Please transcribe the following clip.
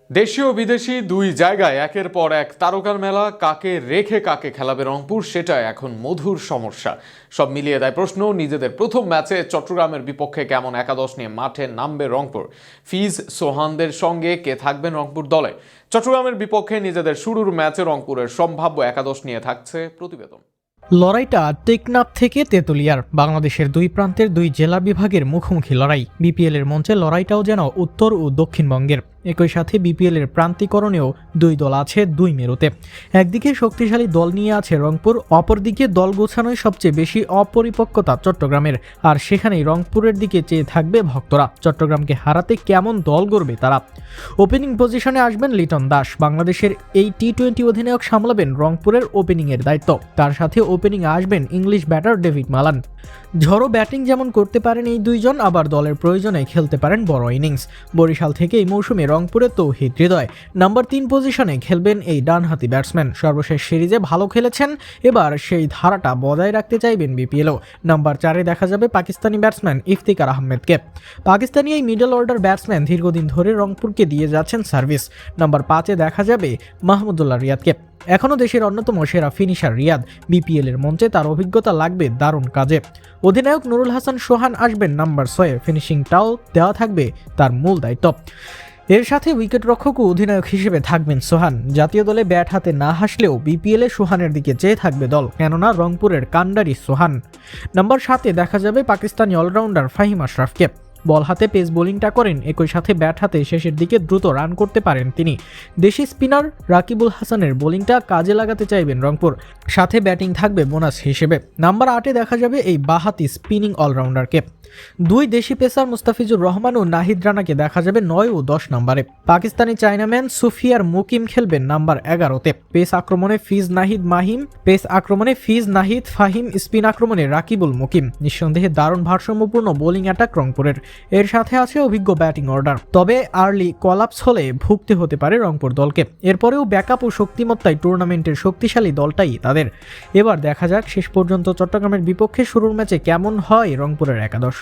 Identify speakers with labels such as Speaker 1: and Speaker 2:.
Speaker 1: দেশীয় বিদেশি দুই জায়গায় একের পর এক তারকার মেলা, কাকে রেখে কাকে খেলাবে রংপুর সেটা এখন মধুর সমস্যা। সব মিলিয়ে দেয় প্রশ্ন, নিজেদের প্রথম ম্যাচে চট্টগ্রামের বিপক্ষে কেমন একাদশ নিয়ে মাঠে নামবে রংপুর। ফিজ সোহানদের সঙ্গে কে থাকবেন রংপুর দলে? চট্টগ্রামের বিপক্ষে নিজেদের শুরুর ম্যাচে রংপুরের সম্ভাব্য একাদশ নিয়ে থাকছে প্রতিবেদন।
Speaker 2: লড়াইটা টেকনাফ থেকে তেতুলিয়ার, বাংলাদেশের দুই প্রান্তের দুই জেলা বিভাগের মুখোমুখি লড়াই। বিপিএল এর মঞ্চে লড়াইটাও যেন উত্তর ও দক্ষিণবঙ্গের। একই সাথে বিপিএল এর প্রান্তিকরণেও দুই দল আছে দুই মেরুতে। একদিকে শক্তিশালী দল নিয়ে আছে রংপুর, অপরদিকে দল গোছানোয় সবচেয়ে বেশি অপরিপক্কতা চট্টগ্রামের। আর সেখানেই রংপুরের দিকে চেয়ে থাকবে ভক্তরা। চট্টগ্রামকে হারাতে কেমন দল গড়বে তারা? ওপেনিং পজিশনে আসবেন লিটন দাস। বাংলাদেশের এই টি-20 অধিনায়ক সামলাবেন রংপুরের ওপেনিংয়ের দায়িত্ব। তার সাথে ওপেনিং আসবেন ইংলিশ ব্যাটার ডেভিড মালান। ঝড়ো ব্যাটিং যেমন করতে পারেন এই দুইজন, আবার দলের প্রয়োজনে খেলতে পারেন বড় ইনিংস। বরিশাল থেকে এই মৌসুমে রংপুরে তৌহিদ হৃদয়। নাম্বার 3 পজিশনে খেলবেন এই ডানহাতি ব্যাটসম্যান। সর্বশেষ সিরিজে ভালো খেলেছেন, এবার সেই ধারাটা বজায় রাখতে চাইবেন বিপিএলও। নাম্বার 4-এ দেখা যাবে পাকিস্তানি ব্যাটসম্যান ইফতিকার আহমেদকে। পাকিস্তানি এই মিডল অর্ডার ব্যাটসম্যান দীর্ঘদিন ধরে রংপুরকে দিয়ে যাচ্ছেন সার্ভিস। নাম্বার 5-এ দেখা যাবে মাহমুদুল্লাহ রিয়াদকে। এখনও দেশের অন্যতম সেরা ফিনিশার রিয়াদ। বিপিএল এর মঞ্চে তার অভিজ্ঞতা লাগবে দারুণ কাজে। অধিনায়ক নুরুল হাসান সোহান আসবেন নাম্বার 6-এ। ফিনিশিংটাও দেওয়া থাকবে তার মূল দায়িত্ব। এর সাথে উইকেটরক্ষক ও অধিনায়ক হিসেবে থাকবেন সোহান। জাতীয় দলে ব্যাট হাতে না হাসলেও বিপিএলে সোহানের দিকে চেয়ে থাকবে দল, কেননা রংপুরের কান্ডারি সোহান। নাম্বার 7-এ দেখা যাবে পাকিস্তানি অলরাউন্ডার ফাহিম আশরাফকে। বল হাতে পেস বোলিংটা করেন, একই সাথে ব্যাট হাতে শেষের দিকে দ্রুত রান করতে পারেন তিনি। দেশি স্পিনার রাকিবুল হাসানের বোলিংটা কাজে লাগাতে চাইবেন রংপুর, সাথে ব্যাটিং থাকবে বোনাস হিসেবে। নাম্বার 8-এ দেখা যাবে এই বাঁহাতি স্পিনিং অলরাউন্ডারকে। দুই দেশি পেসার মুস্তাফিজুর রহমান ও নাহিদ রানাকে দেখা যাবে 9 ও 10 নম্বরে। পাকিস্তানি চায়নাম্যান সুফিয়ার মুকিম খেলবেন নাম্বার 11-তে। পেস আক্রমণে ফিজ নাহিদ ফাহিম, স্পিন আক্রমণে রাকিবুল মুকিম। নিঃসন্দেহে দারুণ ভারসাম্যপূর্ণ বোলিং অ্যাটাক রংপুরের। এর সাথে আছে অভিজ্ঞ ব্যাটিং অর্ডার। তবে আর্লি কলাপস হলে ভুগতে হতে পারে রংপুর দলকে। এরপরেও ব্যাকআপ ও শক্তিমত্তায় টুর্নামেন্টের শক্তিশালী দলটাই তাদের। এবার দেখা যাক শেষ পর্যন্ত চট্টগ্রামের বিপক্ষে শুরুর ম্যাচে কেমন হয় রংপুরের একাদশ।